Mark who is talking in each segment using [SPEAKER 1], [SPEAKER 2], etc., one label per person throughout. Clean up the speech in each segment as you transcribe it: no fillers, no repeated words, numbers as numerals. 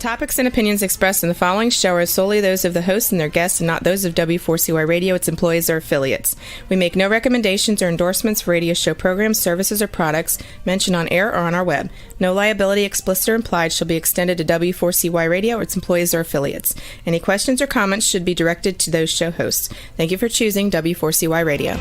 [SPEAKER 1] topics and opinions expressed in the following show are solely those of the hosts and their guests and not those of W4CY Radio, its employees, or affiliates. We make no recommendations or endorsements for radio show programs, services, or products mentioned on air or on our web. No liability, explicit or implied, shall be extended to W4CY Radio or its employees or affiliates. Any questions or comments should be directed to those show hosts. Thank you for choosing W4CY Radio.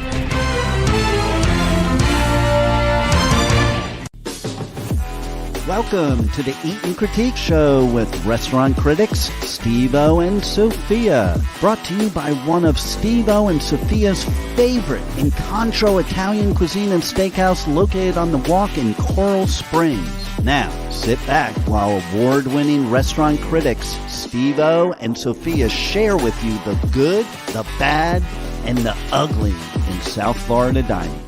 [SPEAKER 2] Welcome to the Eat and Critique Show with restaurant critics Steve-O and Sophia. Brought to you by one of Steve-O and Sophia's favorite Incontro Italian cuisine and steakhouse located on the Walk in Coral Springs. Now, sit back while award-winning restaurant critics Steve-O and Sophia share with you the good, the bad, and the ugly in South Florida dining.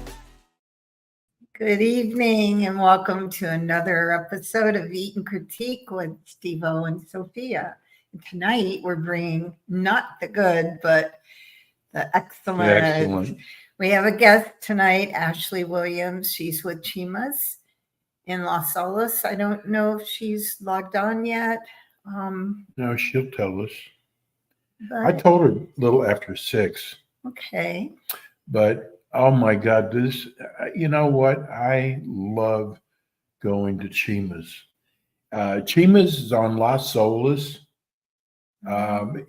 [SPEAKER 3] Good evening and welcome to another episode of Eat and Critique with Steve-O and Sophia. And tonight we're bringing not the good, but the excellent. We have a guest tonight, Ashley Williams. She's with Chimas in Las Olas. I don't know if she's logged on yet.
[SPEAKER 4] No, she'll tell us. I told her a little after 6.
[SPEAKER 3] Okay.
[SPEAKER 4] But oh my God, you know what? I love going to Chimas. Chimas is on Las Olas.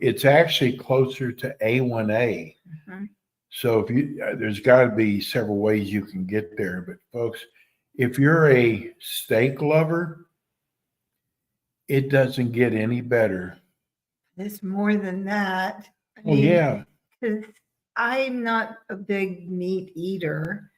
[SPEAKER 4] It's actually closer to A1A. Mm-hmm. So there's got to be several ways you can get there. But folks, if you're a steak lover, it doesn't get any better.
[SPEAKER 3] There's more than that.
[SPEAKER 4] Yeah.
[SPEAKER 3] I'm not a big meat eater,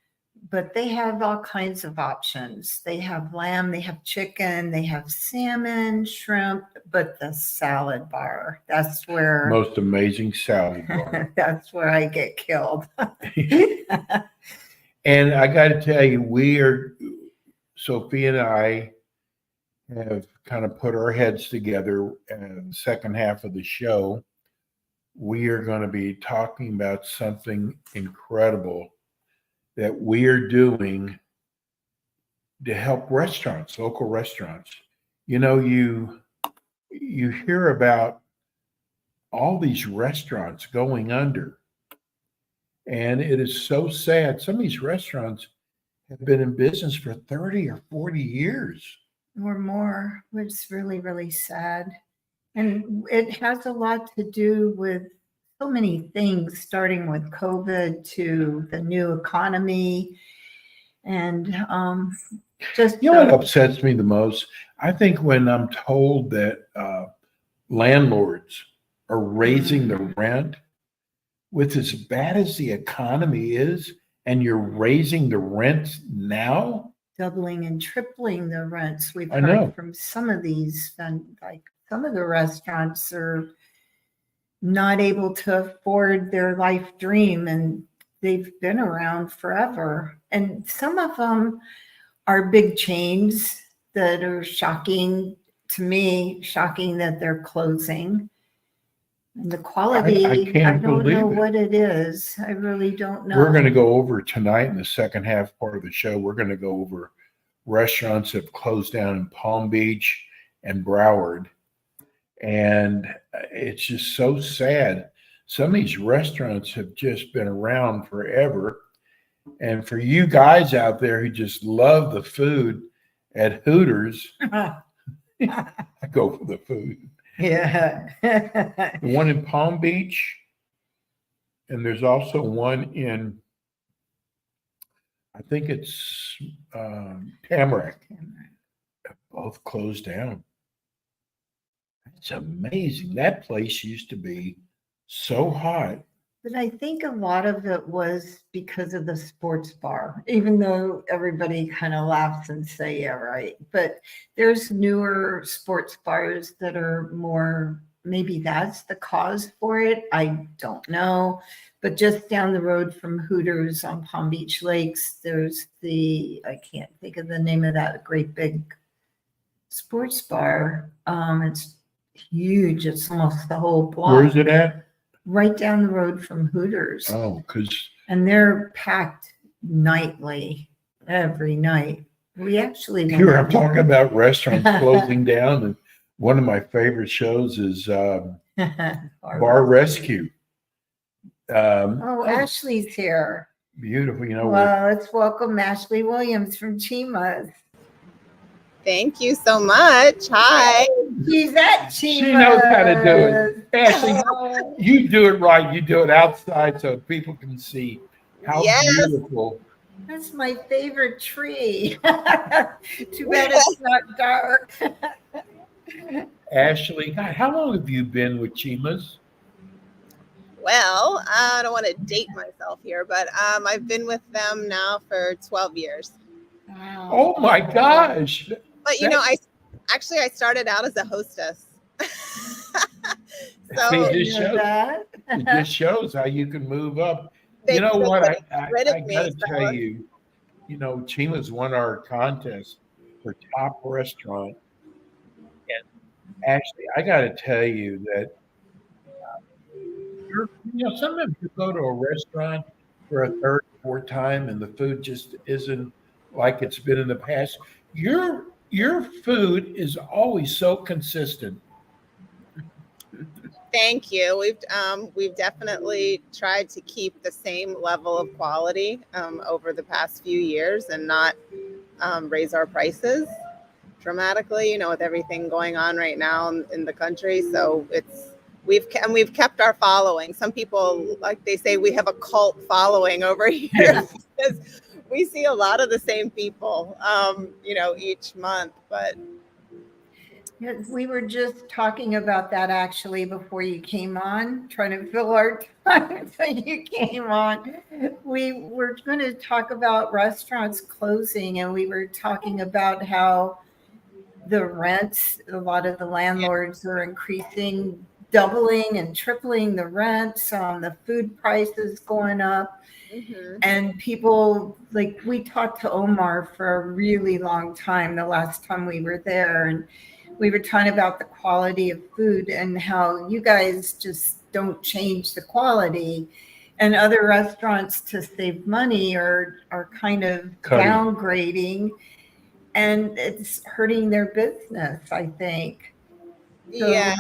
[SPEAKER 3] but they have all kinds of options. They have lamb, they have chicken, they have salmon, shrimp, but the salad bar, that's where...
[SPEAKER 4] Most amazing salad bar.
[SPEAKER 3] That's where I get killed.
[SPEAKER 4] And I got to tell you, Sophia and I have kind of put our heads together in the second half of the show. We are going to be talking about something incredible that we are doing to help restaurants, local restaurants. You know, you hear about all these restaurants going under, and it is so sad. Some of these restaurants have been in business for 30 or 40 years.
[SPEAKER 3] Or more, which is really, really sad. And it has a lot to do with so many things, starting with COVID to the new economy. And just...
[SPEAKER 4] You know what upsets me the most? I think when I'm told that landlords are raising the rent, with as bad as the economy is, and you're raising the rent now?
[SPEAKER 3] Doubling and tripling the rents. We've heard from some of these, like some of the restaurants are not able to afford their life dream, and they've been around forever. And some of them are big chains that are shocking to me, shocking that they're closing. And the quality, I don't know what it is. I really don't know.
[SPEAKER 4] We're going to go over tonight in the second half part of the show. We're going to go over restaurants that have closed down in Palm Beach and Broward. And it's just so sad. Some of these restaurants have just been around forever. And for you guys out there who just love the food at Hooters, I go for the food.
[SPEAKER 3] Yeah.
[SPEAKER 4] The one in Palm Beach, and there's also one in, I think it's Tamarack. Both closed down. It's amazing. That place used to be so hot.
[SPEAKER 3] But I think a lot of it was because of the sports bar, even though everybody kind of laughs and say, yeah, right. But there's newer sports bars that are more, maybe that's the cause for it. I don't know. But just down the road from Hooters on Palm Beach Lakes, there's I can't think of the name of that great big sports bar. It's huge. It's almost the whole block.
[SPEAKER 4] Where is it at?
[SPEAKER 3] Right down the road from Hooters.
[SPEAKER 4] Oh,
[SPEAKER 3] and they're packed nightly, every night. We actually
[SPEAKER 4] here I'm talking about restaurants closing down and one of my favorite shows is Bar
[SPEAKER 3] Bar
[SPEAKER 4] Rescue.
[SPEAKER 3] Oh, Ashley's here.
[SPEAKER 4] Beautiful.
[SPEAKER 3] Well, let's welcome Ashley Williams from Chimas.
[SPEAKER 5] Thank you so much. Hi.
[SPEAKER 3] She's at Chimas.
[SPEAKER 4] She knows how to do it. Ashley, you do it right. You do it outside so people can see how beautiful.
[SPEAKER 3] That's my favorite tree. Too bad it's not dark.
[SPEAKER 4] Ashley, God, how long have you been with Chimas?
[SPEAKER 5] Well, I don't want to date myself here, but I've been with them now for 12 years.
[SPEAKER 3] Wow.
[SPEAKER 4] Oh my gosh.
[SPEAKER 5] But I started out as a hostess. So
[SPEAKER 4] it just shows how you can move up.
[SPEAKER 5] They
[SPEAKER 4] you know what? I
[SPEAKER 5] gotta
[SPEAKER 4] tell you, Chimas won our contest for top restaurant. And actually, I got to tell you that, sometimes you go to a restaurant for a third, fourth time and the food just isn't like it's been in the past. Your food is always so consistent.
[SPEAKER 5] Thank you. We've definitely tried to keep the same level of quality over the past few years and not raise our prices dramatically. With everything going on right now in the country, so we've kept our following. Some people, like they say, we have a cult following over here because we see a lot of the same people, each month, but.
[SPEAKER 3] We were just talking about that actually before you came on, trying to fill our time until you came on. We were going to talk about restaurants closing, and we were talking about how the rents, a lot of the landlords are increasing, doubling and tripling the rents, the food prices going up.
[SPEAKER 5] Mm-hmm.
[SPEAKER 3] And people, like, we talked to Omar for a really long time the last time we were there, and we were talking about the quality of food and how you guys just don't change the quality, and other restaurants, to save money, are kind of downgrading, and it's hurting their business, I think. So,
[SPEAKER 5] yes.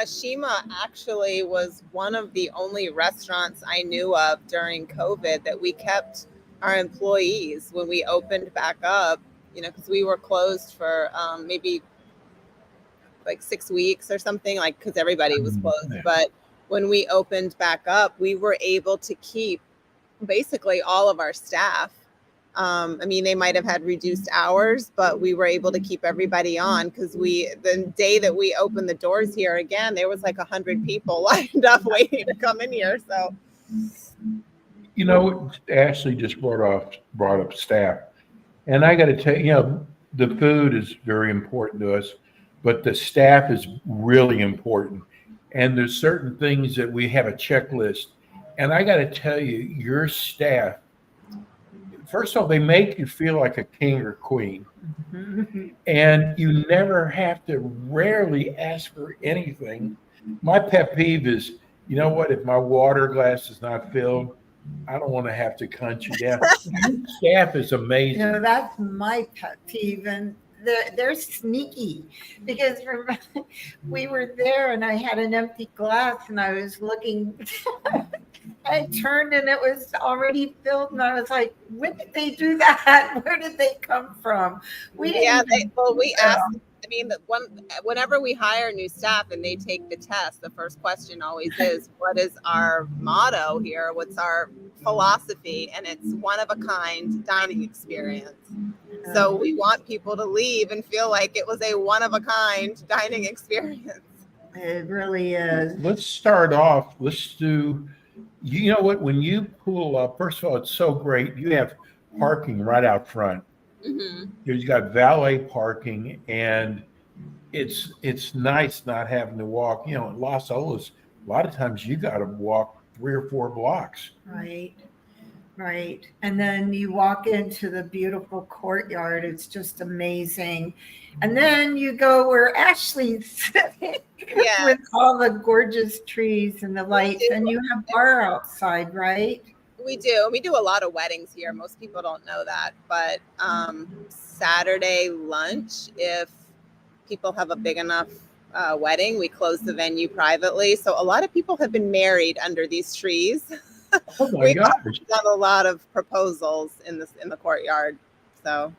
[SPEAKER 5] Shima actually was one of the only restaurants I knew of during COVID that we kept our employees when we opened back up, because we were closed for maybe like 6 weeks or something, because everybody was closed.
[SPEAKER 4] Yeah.
[SPEAKER 5] But when we opened back up, we were able to keep basically all of our staff. They might have had reduced hours, but we were able to keep everybody on because the day that we opened the doors here again, there was like 100 people lined up waiting to come in here. So,
[SPEAKER 4] Ashley just brought up staff, and I got to tell you, the food is very important to us, but the staff is really important. And there's certain things that we have a checklist, and I got to tell you, your staff. First of all, they make you feel like a king or queen.
[SPEAKER 3] mm-hmm.
[SPEAKER 4] And you never have to rarely ask for anything. My pet peeve is, if my water glass is not filled, I don't want to have to hunt you down. Your staff is amazing.
[SPEAKER 3] That's my pet peeve, and they're sneaky, because we were there and I had an empty glass and I was looking. I turned and it was already filled, and I was like, when did they do that? Where did they come from? We asked.
[SPEAKER 5] Whenever we hire new staff and they take the test, the first question always is, what is our motto here? What's our philosophy? And it's one of a kind dining experience. So we want people to leave and feel like it was a one of a kind dining experience.
[SPEAKER 3] It really is.
[SPEAKER 4] Let's start off. Let's do. You know what? When you pull up, first of all, it's so great. You have parking right out front.
[SPEAKER 5] Mm-hmm.
[SPEAKER 4] You got valet parking, and it's nice not having to walk. In Las Olas, a lot of times you got to walk 3 or 4 blocks.
[SPEAKER 3] Right. And then you walk into the beautiful courtyard. It's just amazing. And then you go where Ashley's sitting with all the gorgeous trees and the lights. And you have bar outside, right?
[SPEAKER 5] We do. We do a lot of weddings here. Most people don't know that. But Saturday lunch, if people have a big enough wedding, we close the venue privately. So a lot of people have been married under these trees.
[SPEAKER 4] Oh my
[SPEAKER 5] We've
[SPEAKER 4] gosh.
[SPEAKER 5] done a lot of proposals in the courtyard. So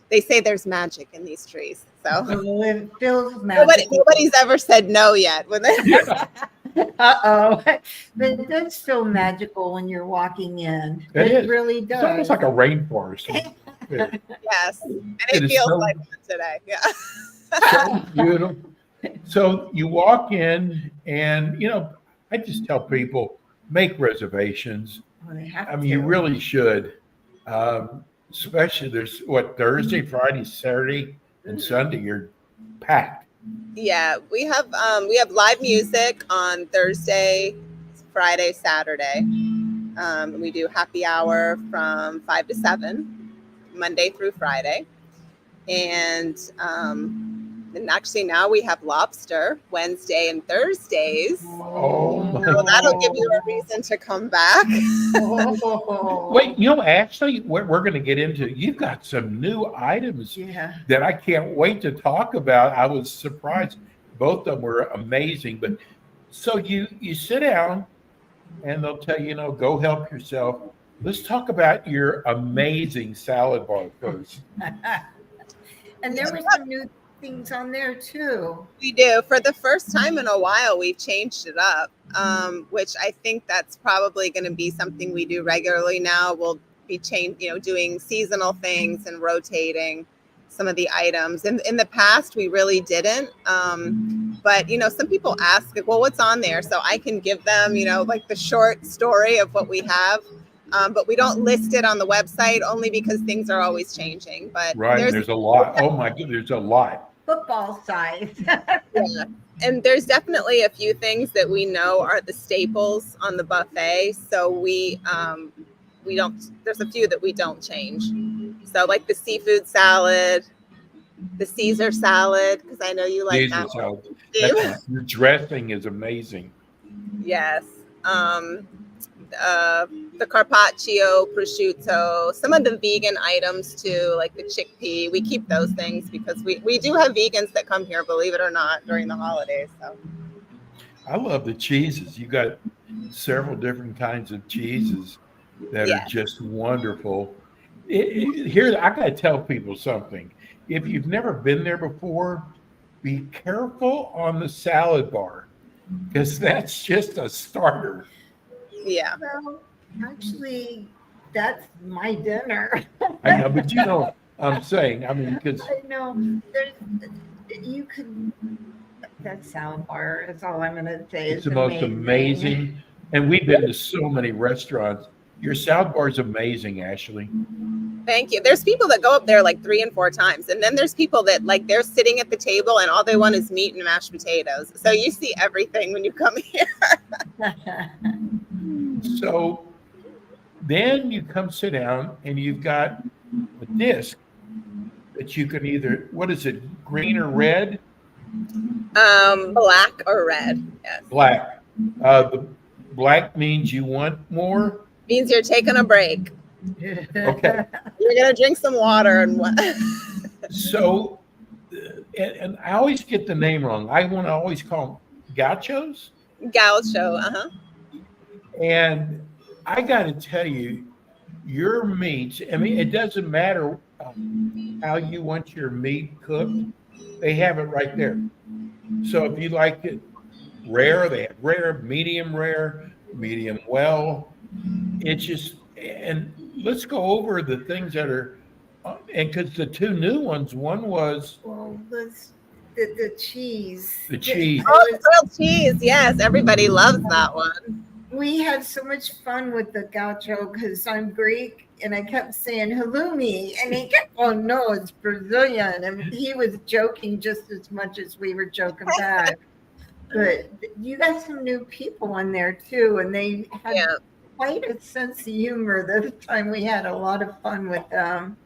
[SPEAKER 5] they say there's magic in these trees. So
[SPEAKER 3] Well, it feels magical.
[SPEAKER 5] nobody's ever said no yet. When they,
[SPEAKER 3] Uh-oh. But that's still magical when you're walking in.
[SPEAKER 4] It is.
[SPEAKER 3] really
[SPEAKER 4] It's
[SPEAKER 3] does.
[SPEAKER 4] almost like a rainforest.
[SPEAKER 5] yes, and
[SPEAKER 4] It
[SPEAKER 5] it
[SPEAKER 4] is
[SPEAKER 5] feels
[SPEAKER 4] so-
[SPEAKER 5] like that today. Yeah.
[SPEAKER 4] So beautiful. So you walk in, and I just tell people make reservations.
[SPEAKER 3] Well, they have
[SPEAKER 4] I mean, you
[SPEAKER 3] to.
[SPEAKER 4] really should. Especially there's Thursday, Friday, Saturday, and Sunday. You're packed.
[SPEAKER 5] Yeah, we have live music on Thursday, Friday, Saturday. We do happy hour from 5 to 7, Monday through Friday. And actually now we have lobster Wednesday and Thursdays.
[SPEAKER 4] Oh my!
[SPEAKER 5] So that'll give you a reason to come back.
[SPEAKER 3] Oh.
[SPEAKER 4] Wait, actually, we're going to get into. You've got some new items
[SPEAKER 3] Yeah.
[SPEAKER 4] that I can't wait to talk about. I was surprised. Both of them were amazing. But so you sit down, and they'll tell you, go help yourself. Let's talk about your amazing salad bar first.
[SPEAKER 3] And there were some new things on there too.
[SPEAKER 5] We do. For the first time in a while, we've changed it up, which I think that's probably going to be something we do regularly now. We'll be doing seasonal things and rotating some of the items. In the past, we really didn't. But, some people ask, well, what's on there? So I can give them, like the short story of what we have. But we don't list it on the website only because things are always changing. But
[SPEAKER 4] Right, there's a lot. Oh my goodness, there's a lot.
[SPEAKER 3] Football size.
[SPEAKER 5] yeah. And there's definitely a few things that we know are the staples on the buffet. So we don't. There's a few that we don't change. So like the seafood salad, the Caesar salad, because I know you like
[SPEAKER 4] Caesar
[SPEAKER 5] that.
[SPEAKER 4] salad.
[SPEAKER 5] Steve.
[SPEAKER 4] Your dressing is amazing.
[SPEAKER 5] Yes. The carpaccio, prosciutto, some of the vegan items too, like the chickpea. We keep those things because we do have vegans that come here, believe it or not, during the holidays. So
[SPEAKER 4] I love the cheeses. You got several different kinds of cheeses that are just wonderful. Here, I got to tell people something. If you've never been there before, be careful on the salad bar because that's just a starter.
[SPEAKER 5] yeah.
[SPEAKER 3] Well, actually, that's my dinner.
[SPEAKER 4] I know, but I'm saying, because
[SPEAKER 3] I know. You could. That salad bar is all I'm going to say.
[SPEAKER 4] it's the most amazing. And we've been to so many restaurants. Your salad bar is amazing, Ashley.
[SPEAKER 5] Thank you. There's people that go up there like 3 and 4 times. And then there's people that like they're sitting at the table and all they want is meat and mashed potatoes. So you see everything when you come here.
[SPEAKER 4] So then you come sit down and you've got a disc that you can either, what is it, green or red?
[SPEAKER 5] Black or red. Yes.
[SPEAKER 4] Black. The black means you want more.
[SPEAKER 5] Means you're taking a break.
[SPEAKER 4] Okay.
[SPEAKER 5] You're gonna drink some water and what?
[SPEAKER 4] So, and I always get the name wrong. I want to always call them gauchos.
[SPEAKER 5] Gaucho. Uh-huh.
[SPEAKER 4] And I got to tell you, your meats, I mean, it doesn't matter how you want your meat cooked. They have it right there. So if you like it rare, they have rare, medium well. It's just, and let's go over the things that are, and because the 2 new ones, one was
[SPEAKER 3] Well, the cheese.
[SPEAKER 4] the cheese.
[SPEAKER 5] Oh, the grilled cheese. Yes, everybody loves that one.
[SPEAKER 3] We had so much fun with the gaucho because I'm Greek and I kept saying halloumi and he kept, oh no, it's Brazilian. And he was joking just as much as we were joking back. But you got some new people in there too, and they had quite a sense of humor this time. We had a lot of fun with them.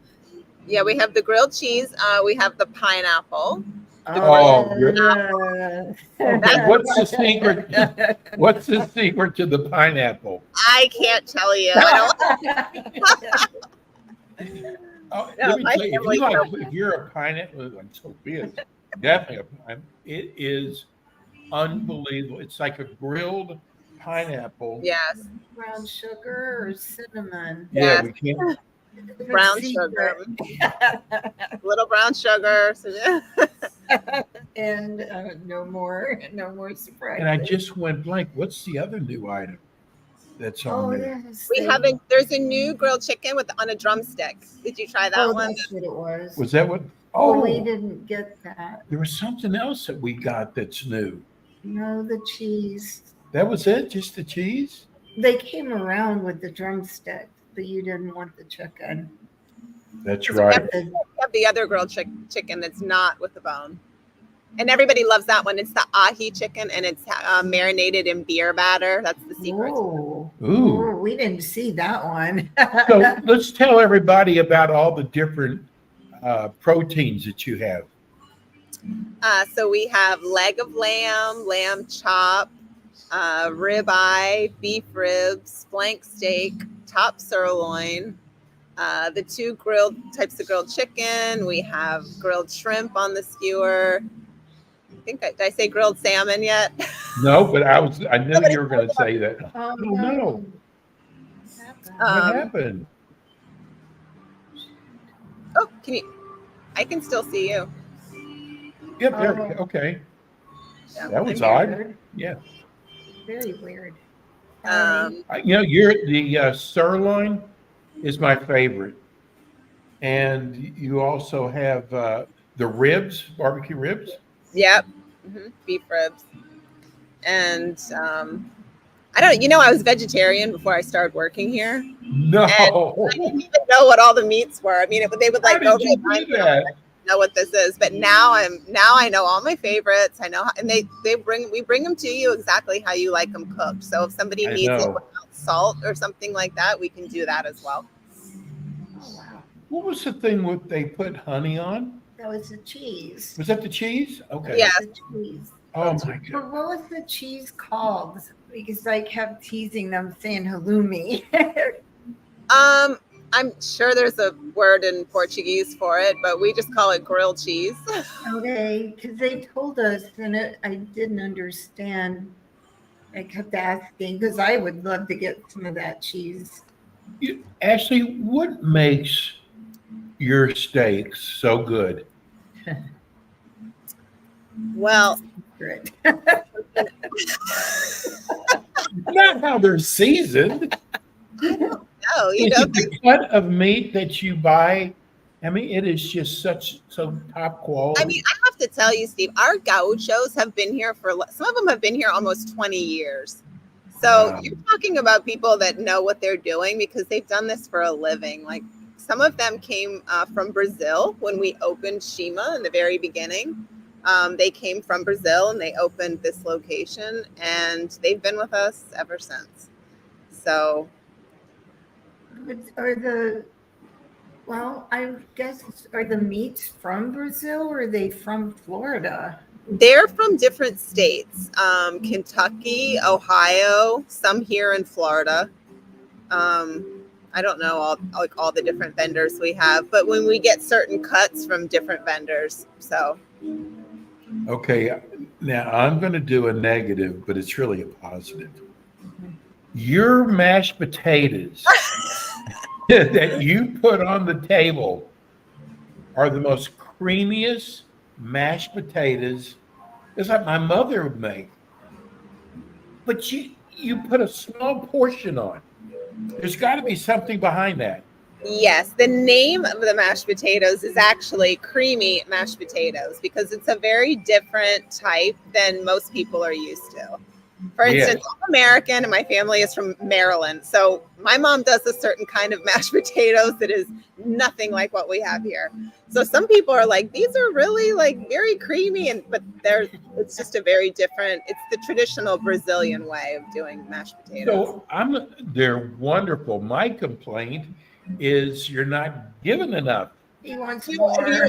[SPEAKER 5] Yeah, we have the grilled cheese. We have the pineapple.
[SPEAKER 4] Oh,
[SPEAKER 3] yeah.
[SPEAKER 4] What's the secret? What's the secret to the pineapple?
[SPEAKER 5] I can't tell you.
[SPEAKER 4] Let me tell you, if you're a pineapple, like Sophia, Definitely. It is unbelievable. It's like a grilled pineapple.
[SPEAKER 5] Yes,
[SPEAKER 3] Brown sugar or cinnamon?
[SPEAKER 4] Yeah,
[SPEAKER 5] yes.
[SPEAKER 4] we can't.
[SPEAKER 5] Brown
[SPEAKER 3] Secret.
[SPEAKER 5] sugar, little brown sugar. So,
[SPEAKER 3] And no more surprises.
[SPEAKER 4] And I just went blank. What's the other new item that's on
[SPEAKER 3] Oh
[SPEAKER 4] there?
[SPEAKER 3] yes,
[SPEAKER 5] there's a new grilled chicken on a drumstick. Did you try that
[SPEAKER 3] oh,
[SPEAKER 5] one?
[SPEAKER 3] that's what it was.
[SPEAKER 4] Was that what?
[SPEAKER 3] Oh, we
[SPEAKER 4] Oh,
[SPEAKER 3] didn't get that.
[SPEAKER 4] there was something else that we got that's new.
[SPEAKER 3] No, the cheese.
[SPEAKER 4] That was it? Just the cheese?
[SPEAKER 3] They came around with the drumstick, but you didn't want the chicken.
[SPEAKER 4] That's
[SPEAKER 5] We
[SPEAKER 4] right.
[SPEAKER 5] have the other grilled chicken that's not with the bone. And everybody loves that one. It's the ahi chicken, and it's marinated in beer batter. That's the secret.
[SPEAKER 3] Ooh.
[SPEAKER 4] Ooh.
[SPEAKER 3] We didn't see that one.
[SPEAKER 4] So let's tell everybody about all the different proteins that you have.
[SPEAKER 5] So we have leg of lamb, lamb chop, rib eye, beef ribs, flank steak, top sirloin, the two types of grilled chicken. We have grilled shrimp on the skewer. Did I say grilled salmon yet?
[SPEAKER 4] No, but I knew you were going to say that.
[SPEAKER 3] Oh,
[SPEAKER 4] no. What happened?
[SPEAKER 5] Oh, I can still see you.
[SPEAKER 4] Yep, there.
[SPEAKER 3] Oh.
[SPEAKER 4] Okay.
[SPEAKER 5] Yeah.
[SPEAKER 4] That was
[SPEAKER 3] Very
[SPEAKER 4] odd.
[SPEAKER 3] weird.
[SPEAKER 4] Yeah.
[SPEAKER 3] Very weird.
[SPEAKER 4] You're the sirloin is my favorite, and you also have the ribs, barbecue ribs.
[SPEAKER 5] Yep. Beef ribs. And I was vegetarian before I started working here.
[SPEAKER 4] No,
[SPEAKER 5] And I didn't even know what all the meats were. I mean, they would like
[SPEAKER 4] how
[SPEAKER 5] go
[SPEAKER 4] did you
[SPEAKER 5] to
[SPEAKER 4] do that?
[SPEAKER 5] know what this is, but now I know all my favorites. I know, and we bring them to you exactly how you like them cooked. So if somebody
[SPEAKER 4] I
[SPEAKER 5] needs it
[SPEAKER 4] know.
[SPEAKER 5] without salt or something like that, we can do that as well.
[SPEAKER 3] Oh, wow.
[SPEAKER 4] What was the thing they put honey on?
[SPEAKER 3] That was the cheese.
[SPEAKER 4] Was that the cheese? Okay.
[SPEAKER 5] Yeah.
[SPEAKER 3] The cheese.
[SPEAKER 4] Oh my
[SPEAKER 3] But
[SPEAKER 4] god.
[SPEAKER 3] what was the cheese called? Because I kept teasing them saying halloumi.
[SPEAKER 5] I'm sure there's a word in Portuguese for it, but we just call it grilled cheese.
[SPEAKER 3] Okay, because they told us, and I didn't understand. I kept asking because I would love to get some of that cheese.
[SPEAKER 4] Ashley, what makes your steaks so good?
[SPEAKER 5] Well,
[SPEAKER 3] Good.
[SPEAKER 4] Not how they're seasoned.
[SPEAKER 5] no,
[SPEAKER 4] The cut of meat that you buy, I mean, it is just so top quality.
[SPEAKER 5] I mean, I have to tell you, Steve, our gauchos have been here some of them have been here almost 20 years. So
[SPEAKER 4] Wow.
[SPEAKER 5] You're talking about people that know what they're doing because they've done this for a living. Like some of them came from Brazil when we opened Chima in the very beginning. They came from Brazil and they opened this location, and they've been with us ever since. So
[SPEAKER 3] I guess, are the meats from Brazil or are they from Florida?
[SPEAKER 5] they're from different states, Kentucky, Ohio, some here in Florida. I don't know all the different vendors we have, but when we get certain cuts from different vendors, so.
[SPEAKER 4] Okay, now I'm going to do a negative, but it's really a positive. Your mashed potatoes that you put on the table are the most creamiest mashed potatoes. It's like my mother would make. But you put a small portion on. There's got to be something behind that.
[SPEAKER 5] Yes, the name of the mashed potatoes is actually creamy mashed potatoes because it's a very different type than most people are used to. For instance, I'm American and my family is from Maryland. So my mom does a certain kind of mashed potatoes that is nothing like what we have here. So some people are like, these are really like very creamy, but it's just a very different, it's the traditional Brazilian way of doing mashed potatoes.
[SPEAKER 4] So they're wonderful. My complaint is you're not given enough.
[SPEAKER 3] He wants more.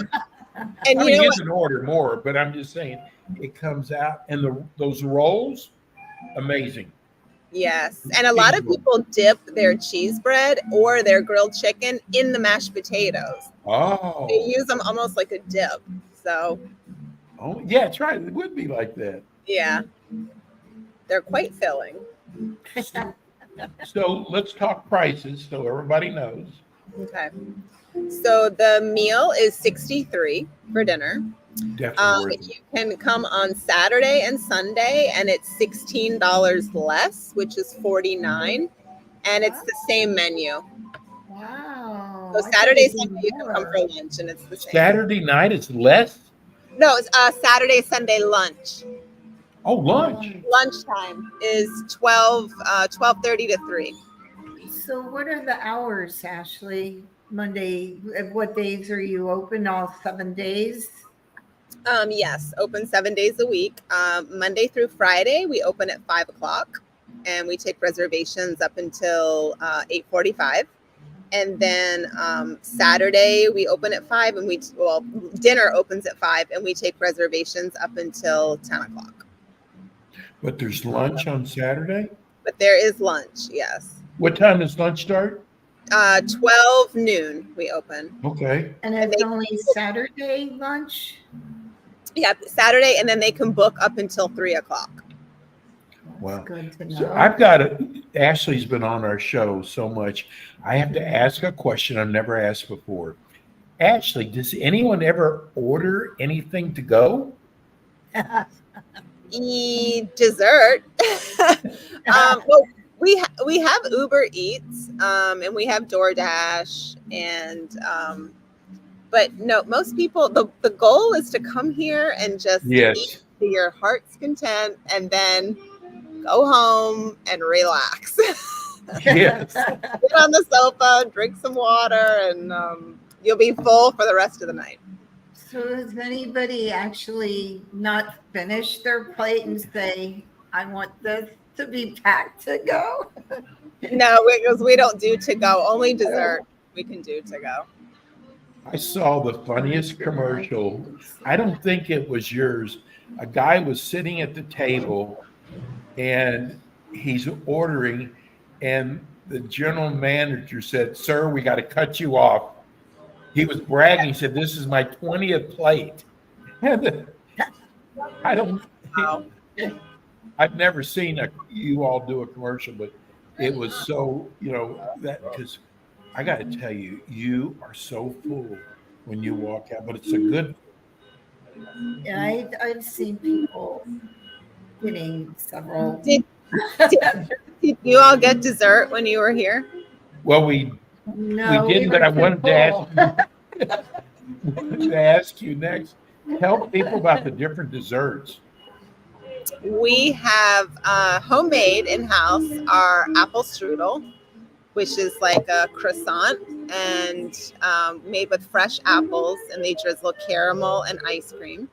[SPEAKER 5] And
[SPEAKER 4] You can order more, but I'm just saying it comes out and those rolls, amazing.
[SPEAKER 5] Yes. And a lot of people dip their cheese bread or their grilled chicken in the mashed potatoes.
[SPEAKER 4] Oh.
[SPEAKER 5] They use them almost like a dip. So
[SPEAKER 4] Oh, yeah, that's right. It would be like that.
[SPEAKER 5] Yeah, they're quite filling.
[SPEAKER 4] So let's talk prices so everybody knows.
[SPEAKER 5] Okay. So the meal is 63 for dinner.
[SPEAKER 4] Definitely worth
[SPEAKER 5] You
[SPEAKER 4] it.
[SPEAKER 5] can come on Saturday and Sunday, and it's $16 less, which is 49, and it's the same menu.
[SPEAKER 3] Wow.
[SPEAKER 5] So
[SPEAKER 3] I thought
[SPEAKER 5] Saturday,
[SPEAKER 3] it'd be
[SPEAKER 5] Sunday, you can come
[SPEAKER 3] more.
[SPEAKER 5] for lunch, and it's the same.
[SPEAKER 4] Saturday night is less.
[SPEAKER 5] No, it's Saturday, Sunday lunch.
[SPEAKER 4] Oh, lunch.
[SPEAKER 5] Lunchtime is 12:30 to 3.
[SPEAKER 3] So what are the hours, Ashley? Monday, what days are you open? All 7 days?
[SPEAKER 5] Yes, open 7 days a week. Monday through Friday, we open at 5 o'clock, and we take reservations up until 8:45. And then Saturday we open at 5, and dinner opens at 5, and we take reservations up until 10 o'clock.
[SPEAKER 4] But there's lunch on Saturday.
[SPEAKER 5] But there is lunch, yes.
[SPEAKER 4] What time does lunch start?
[SPEAKER 5] 12 noon we open.
[SPEAKER 4] Okay.
[SPEAKER 3] And it's only Saturday lunch?
[SPEAKER 5] Yeah, Saturday, and then they can book up until 3 o'clock.
[SPEAKER 4] Wow.
[SPEAKER 3] Good to know.
[SPEAKER 4] So I've got Ashley's been on our show so much. I have to ask a question I've never asked before. Ashley, does anyone ever order anything to go?
[SPEAKER 5] Dessert. Well, we have Uber Eats, and we have DoorDash, and but no, most people, the goal is to come here and just eat to your heart's content, and then go home and relax.
[SPEAKER 4] Yes.
[SPEAKER 5] Sit on the sofa, drink some water, and you'll be full for the rest of the night.
[SPEAKER 3] So has anybody actually not finished their plate and say, I want this to be packed to go?
[SPEAKER 5] No, because we don't do to go. Only dessert we can do to go.
[SPEAKER 4] I saw the funniest commercial. I don't think it was yours. A guy was sitting at the table and he's ordering, and the general manager said, "Sir, we got to cut you off." He was bragging. He said, "This is my 20th plate." I don't.
[SPEAKER 5] Wow.
[SPEAKER 4] I've never seen you all do a commercial, but it was so, that, because I got to tell you, you are so full when you walk out, but it's a good.
[SPEAKER 3] Yeah, I've seen people getting several.
[SPEAKER 5] Did you all get dessert when you were here?
[SPEAKER 4] Well, we didn't, but I wanted to ask you next. Tell people about the different desserts.
[SPEAKER 5] We have homemade in-house our apple strudel, which is like a croissant and made with fresh apples, and they drizzle caramel and ice cream.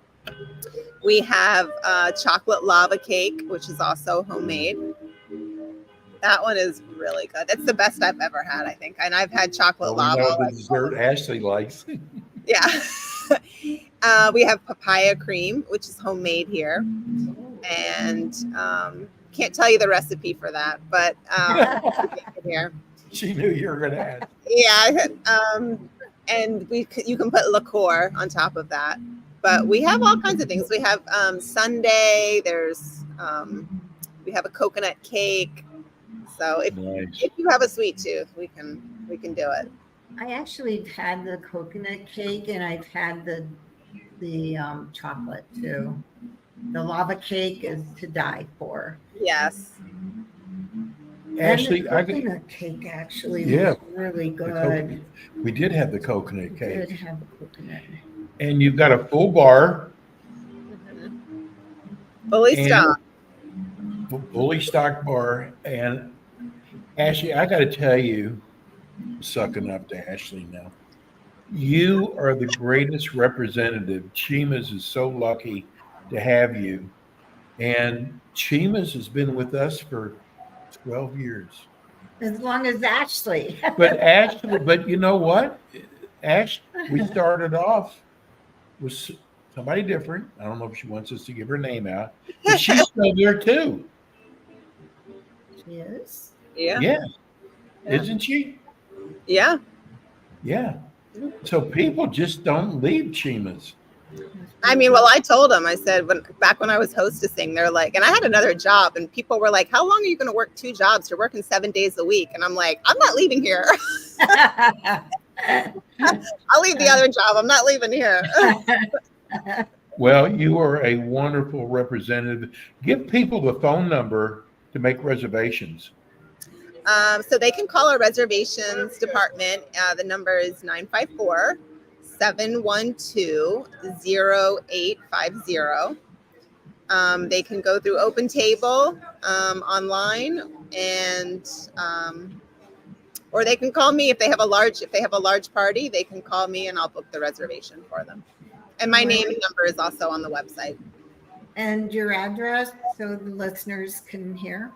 [SPEAKER 5] We have chocolate lava cake, which is also homemade. That one is really good. It's the best I've ever had, I think. And I've had chocolate lava.
[SPEAKER 4] We know the dessert Ashley likes.
[SPEAKER 5] Yeah. We have papaya cream, which is homemade here. And can't tell you the recipe for that, but here.
[SPEAKER 4] She knew you were going to ask.
[SPEAKER 5] Yeah. And you can put liqueur on top of that. But we have all kinds of things. We have sundae. We have a coconut cake. So if you have a sweet tooth, we can do it.
[SPEAKER 3] I actually have had the coconut cake, and I've had the chocolate too. The lava cake is to die for.
[SPEAKER 5] Yes.
[SPEAKER 4] Ashley,
[SPEAKER 3] and the coconut cake actually was really good.
[SPEAKER 4] We did have the coconut cake.
[SPEAKER 3] We did have the coconut.
[SPEAKER 4] And you've got a full bar.
[SPEAKER 5] Fully stocked.
[SPEAKER 4] Fully stocked bar. And Ashley, I got to tell you, sucking up to Ashley now, you are the greatest representative. Chimas is so lucky to have you. And Chimas has been with us for 12 years.
[SPEAKER 3] As long as Ashley.
[SPEAKER 4] But you know what? We started off with somebody different. I don't know if she wants us to give her name out, but she's still there too.
[SPEAKER 3] She is?
[SPEAKER 5] Yeah.
[SPEAKER 4] Isn't she?
[SPEAKER 5] Yeah.
[SPEAKER 4] Yeah. So people just don't leave Chimas.
[SPEAKER 5] I mean, well, I told them, I said, back when I was hostessing, they're like, and I had another job, and people were like, how long are you going to work 2 jobs? You're working 7 days a week. And I'm like, I'm not leaving here. I'll leave the other job. I'm not leaving here.
[SPEAKER 4] Well, you are a wonderful representative. Give people the phone number to make reservations.
[SPEAKER 5] So they can call our reservations department. The number is 954-712-0850. They can go through Open Table online, and or they can call me if they have a large party. They can call me and I'll book the reservation for them. And my name and number is also on the website.
[SPEAKER 3] And your address so the listeners can hear?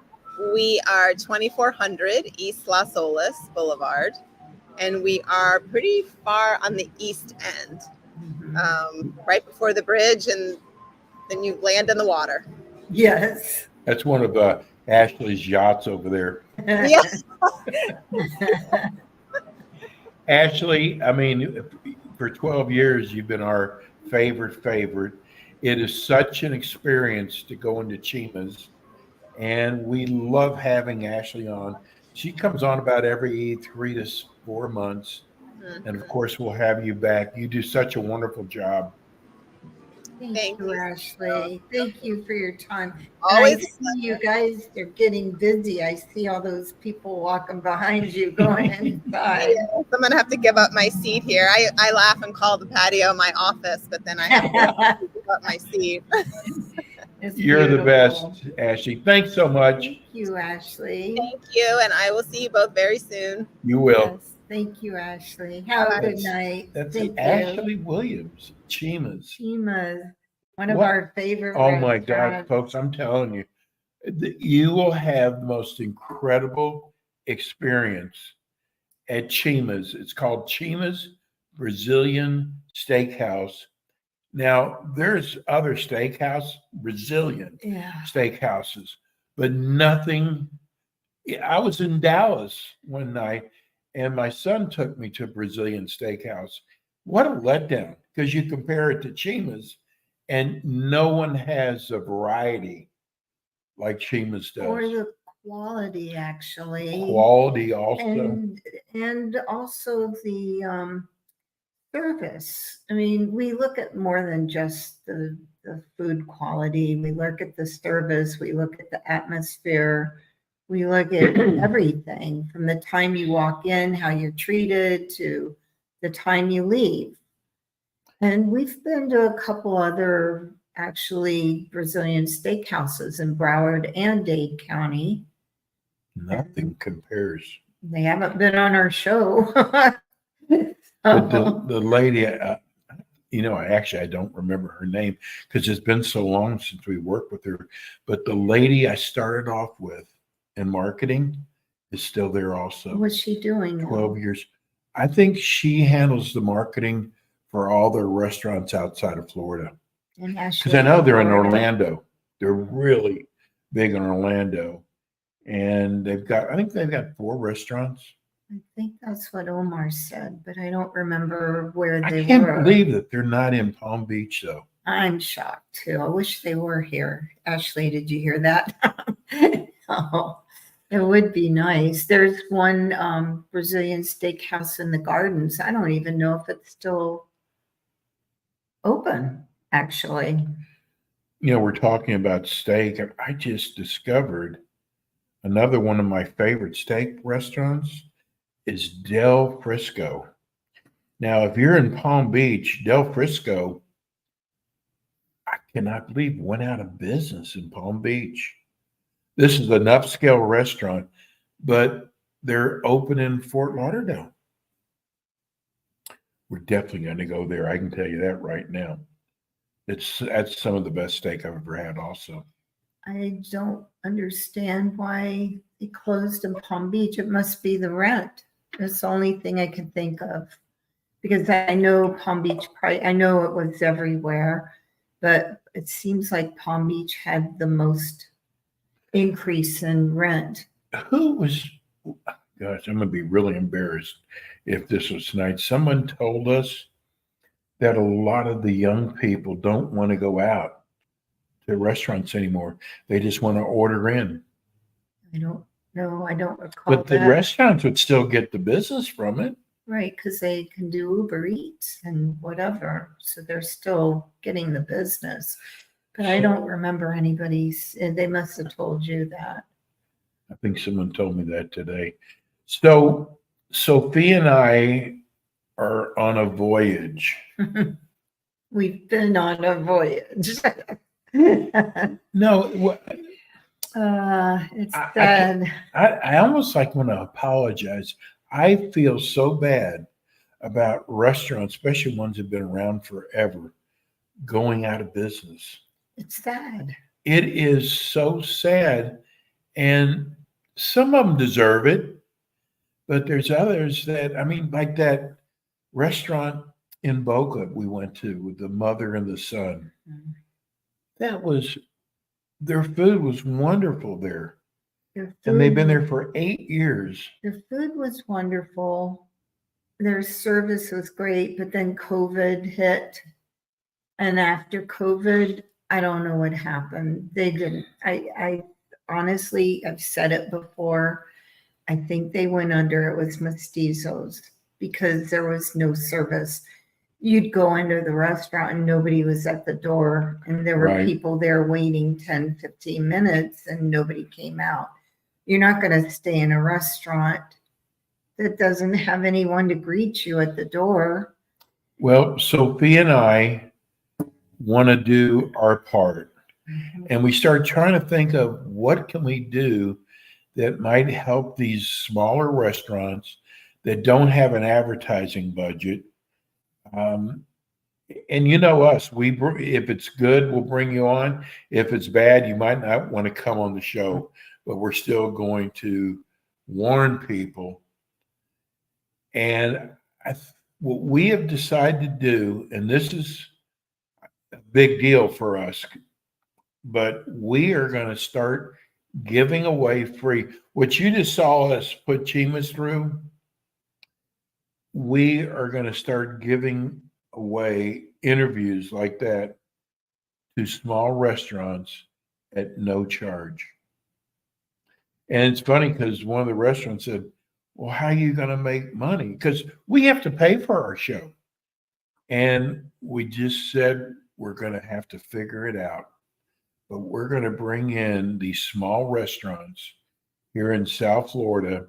[SPEAKER 5] We are 2400 East Las Olas Boulevard, and we are pretty far on the east end, right before the bridge, and then you land in the water.
[SPEAKER 3] Yes.
[SPEAKER 4] That's one of Ashley's yachts over there.
[SPEAKER 5] Yes.
[SPEAKER 4] Ashley, I mean, for 12 years, you've been our favorite. It is such an experience to go into Chimas, and we love having Ashley on. She comes on about every 3 to 4 months, and of course, we'll have you back. You do such a wonderful job.
[SPEAKER 3] Thank you, Ashley. Thank you for your time.
[SPEAKER 5] Always.
[SPEAKER 3] I see you guys, they're getting busy. I see all those people walking behind you going inside.
[SPEAKER 5] I'm going to have to give up my seat here. I laugh and call the patio my office, but then I have to give up my seat.
[SPEAKER 4] You're the best, Ashley. Thanks so much.
[SPEAKER 3] Thank you, Ashley.
[SPEAKER 5] Thank you, and I will see you both very soon.
[SPEAKER 4] You will.
[SPEAKER 3] Yes, thank you, Ashley. Have a good night.
[SPEAKER 4] That's
[SPEAKER 3] Thank
[SPEAKER 4] Ashley Williams, Chimas.
[SPEAKER 3] Chimas, one of our favorite
[SPEAKER 4] Oh my God,
[SPEAKER 3] restaurants.
[SPEAKER 4] folks, I'm telling you, you will have the most incredible experience at Chimas. It's called Chimas Brazilian Steakhouse. Now, there's other Brazilian steakhouses, but nothing. I was in Dallas one night, and my son took me to a Brazilian steakhouse. What a letdown, because you compare it to Chimas, and no one has a variety like Chimas does.
[SPEAKER 3] Or the quality, actually.
[SPEAKER 4] Quality also.
[SPEAKER 3] And also the service. I mean, we look at more than just the food quality. We look at the service. We look at the atmosphere. We look at everything from the time you walk in, how you're treated, to the time you leave. And we've been to a couple other actually Brazilian steakhouses in Broward and Dade County.
[SPEAKER 4] Nothing compares.
[SPEAKER 3] They haven't been on our show.
[SPEAKER 4] But the lady, I don't remember her name because it's been so long since we worked with her. But the lady I started off with in marketing is still there also.
[SPEAKER 3] What's she doing?
[SPEAKER 4] 12 years. I think she handles the marketing for all their restaurants outside of Florida. Because I know they're in Orlando. They're really big in Orlando. And I think they've got 4 restaurants.
[SPEAKER 3] I think that's what Omar said, but I don't remember where they were.
[SPEAKER 4] I can't believe that they're not in Palm Beach, though.
[SPEAKER 3] I'm shocked, too. I wish they were here. Ashley, did you hear that? Oh, it would be nice. There's one Brazilian steakhouse in the Gardens. I don't even know if it's still open, actually.
[SPEAKER 4] We're talking about steak, and I just discovered another one of my favorite steak restaurants is Del Frisco. Now, if you're in Palm Beach, Del Frisco, I cannot believe went out of business in Palm Beach. This is an upscale restaurant, but they're open in Fort Lauderdale. We're definitely going to go there. I can tell you that right now. That's some of the best steak I've ever had also.
[SPEAKER 3] I don't understand why they closed in Palm Beach. It must be the rent. That's the only thing I can think of. Because I know Palm Beach, I know it was everywhere, but it seems like Palm Beach had the most increase in rent.
[SPEAKER 4] Gosh, I'm going to be really embarrassed if this was tonight. Someone told us that a lot of the young people don't want to go out to restaurants anymore. They just want to order in.
[SPEAKER 3] I don't know. I don't recall
[SPEAKER 4] But the
[SPEAKER 3] that.
[SPEAKER 4] restaurants would still get the business from it.
[SPEAKER 3] Right, because they can do Uber Eats and whatever. So they're still getting the business. But I don't remember anybody's, they must have told you that.
[SPEAKER 4] I think someone told me that today. So Sophia and I are on a voyage.
[SPEAKER 3] We've been on a voyage.
[SPEAKER 4] No,
[SPEAKER 3] It's
[SPEAKER 4] I
[SPEAKER 3] sad.
[SPEAKER 4] I almost like want to apologize. I feel so bad about restaurants, especially ones that have been around forever, going out of business.
[SPEAKER 3] It's sad.
[SPEAKER 4] It is so sad. And some of them deserve it, but there's others that, I mean, like that restaurant in Boca we went to with the mother and the son.
[SPEAKER 3] Mhm.
[SPEAKER 4] That was, their food was wonderful there.
[SPEAKER 3] Their
[SPEAKER 4] And they've
[SPEAKER 3] food
[SPEAKER 4] been there for 8 years.
[SPEAKER 3] Their food was wonderful. Their service was great, but then COVID hit. And after COVID, I don't know what happened. They didn't. I honestly, I've said it before. I think they went under. It was mestizos because there was no service. You'd go into the restaurant and nobody was at the door, and there were
[SPEAKER 4] Right.
[SPEAKER 3] people there waiting 10, 15 minutes and nobody came out. You're not going to stay in a restaurant that doesn't have anyone to greet you at the door.
[SPEAKER 4] Well, Sophia and I want to do our part. And we started trying to think of what can we do that might help these smaller restaurants that don't have an advertising budget. And you know us, if it's good, we'll bring you on. If it's bad, you might not want to come on the show, but we're still going to warn people. And what we have decided to do, and this is a big deal for us, but we are going to start giving away free. What you just saw us put Chimas through, we are going to start giving away interviews like that to small restaurants at no charge. And it's funny because one of the restaurants said, well, how are you going to make money? Because we have to pay for our show. And we just said, we're going to have to figure it out. But we're going to bring in these small restaurants here in South Florida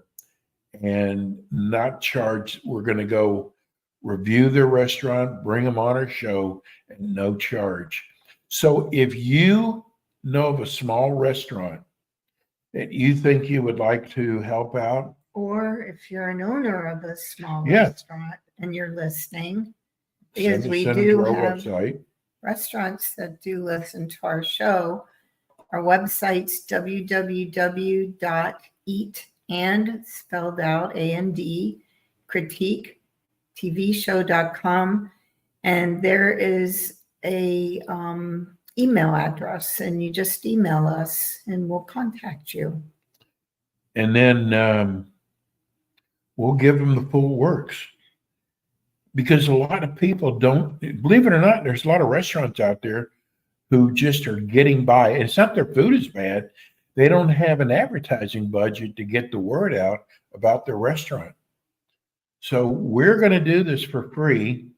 [SPEAKER 4] and not charge. We're going to go review their restaurant, bring them on our show, and no charge. So if you know of a small restaurant that you think you would like to help out,
[SPEAKER 3] Or if you're an owner of a small
[SPEAKER 4] Yeah.
[SPEAKER 3] restaurant and you're listening,
[SPEAKER 4] send
[SPEAKER 3] because we
[SPEAKER 4] it to
[SPEAKER 3] do
[SPEAKER 4] our
[SPEAKER 3] have
[SPEAKER 4] website.
[SPEAKER 3] restaurants that do listen to our show. Our website's www.eatand, spelled out A-N-D, critique, tvshow.com. And there is a email address, and you just email us and we'll contact you.
[SPEAKER 4] And then we'll give them the full works. Because a lot of people don't, believe it or not, there's a lot of restaurants out there who just are getting by. And it's not their food is bad. They don't have an advertising budget to get the word out about their restaurant. So we're going to do this for free.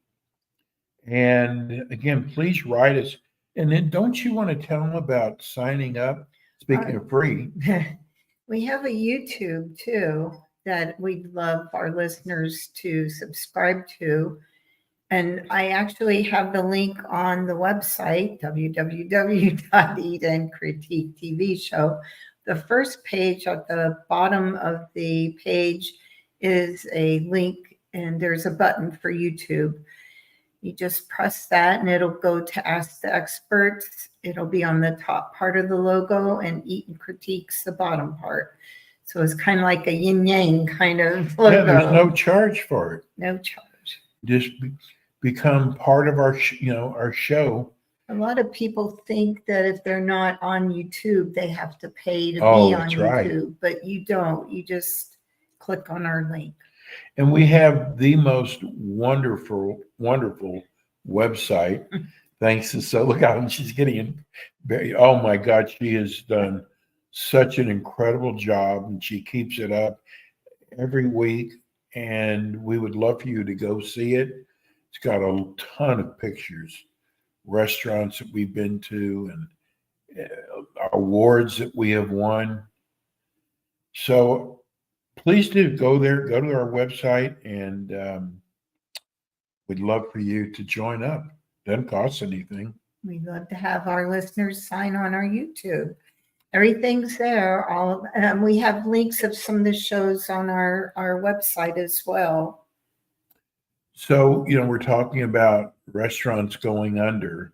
[SPEAKER 4] And again, please write us. And then don't you want to tell them about signing up? Speaking of free.
[SPEAKER 3] We have a YouTube too that we'd love our listeners to subscribe to. And I actually have the link on the website, www.Eat and Critique TV Show. The first page at the bottom of the page is a link, and there's a button for YouTube. You just press that and it'll go to Ask the Experts. It'll be on the top part of the logo, and Eat and Critique's the bottom part. So it's kind of like a yin yang kind of logo.
[SPEAKER 4] Yeah, there's no charge for it.
[SPEAKER 3] No charge.
[SPEAKER 4] Just become part of our, our show.
[SPEAKER 3] A lot of people think that if they're not on YouTube, they have to pay to be on
[SPEAKER 4] That's right.
[SPEAKER 3] YouTube, but you don't. You just click on our link.
[SPEAKER 4] And we have the most wonderful, wonderful website. Thanks to so look out, she's getting very, oh my God, she has done such an incredible job, and she keeps it up every week. And we would love for you to go see it. It's got a ton of pictures, restaurants that we've been to, and awards that we have won. So please do go there, go to our website, and we'd love for you to join up. Doesn't cost anything.
[SPEAKER 3] We'd love to have our listeners sign on our YouTube. Everything's there. We have links of some of the shows on our website as well.
[SPEAKER 4] So, we're talking about restaurants going under,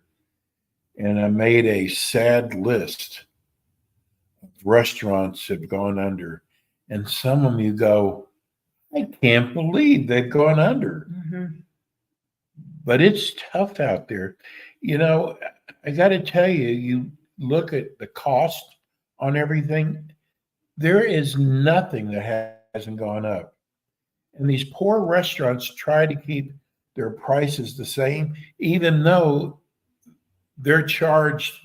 [SPEAKER 4] and I made a sad list of restaurants that have gone under. And some of you go, I can't believe they've gone under.
[SPEAKER 3] Mm-hmm.
[SPEAKER 4] But it's tough out there. I got to tell you, you look at the cost on everything, there is nothing that hasn't gone up. And these poor restaurants try to keep their prices the same, even though they're charged,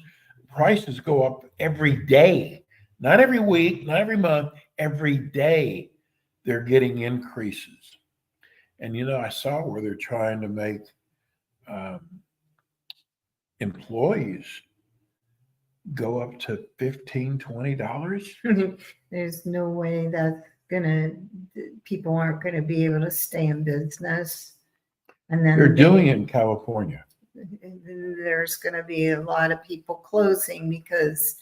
[SPEAKER 4] prices go up every day, not every week, not every month, every day they're getting increases. And, I saw where they're trying to make employees go up to $15-$20.
[SPEAKER 3] There's no way people aren't gonna be able to stay in business. And then
[SPEAKER 4] They're doing it in California.
[SPEAKER 3] There's gonna be a lot of people closing because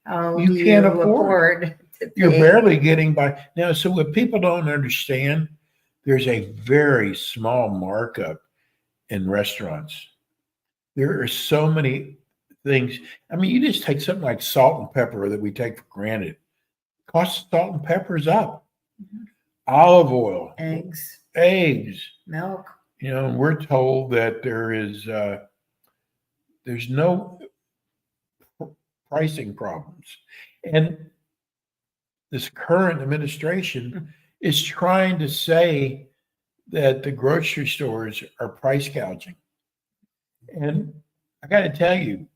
[SPEAKER 4] you can't afford
[SPEAKER 3] to pay.
[SPEAKER 4] You're barely getting by. Now, so what people don't understand, there's a very small markup in restaurants. There are so many things. I mean, you just take something like salt and pepper that we take for granted. Cost of salt and pepper is up.
[SPEAKER 3] Mhm.
[SPEAKER 4] Olive oil,
[SPEAKER 3] Eggs,
[SPEAKER 4] milk.
[SPEAKER 3] milk.
[SPEAKER 4] And we're told that there's no pricing problems. And this current administration is trying to say that the grocery stores are price gouging. And I got to tell you,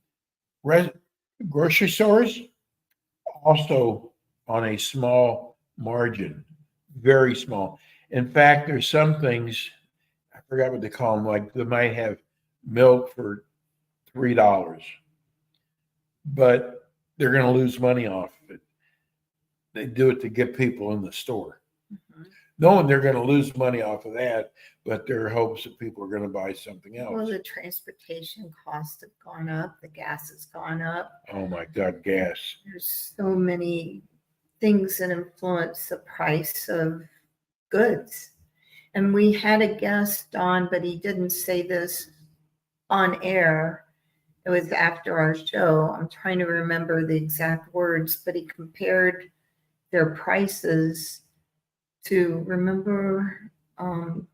[SPEAKER 4] grocery stores also on a small margin, very small. In fact, there's some things, I forgot what they call them, like they might have milk for $3, but they're going to lose money off of it. They do it to get people in the store, knowing they're going to lose money off of that, but their hopes that people are going to buy something else.
[SPEAKER 3] Well, the transportation costs have gone up. The gas has gone up.
[SPEAKER 4] Oh my God, gas.
[SPEAKER 3] There's so many things that influence the price of goods. And we had a guest on, but he didn't say this on air. It was after our show. I'm trying to remember the exact words, but he compared their prices to, remember, to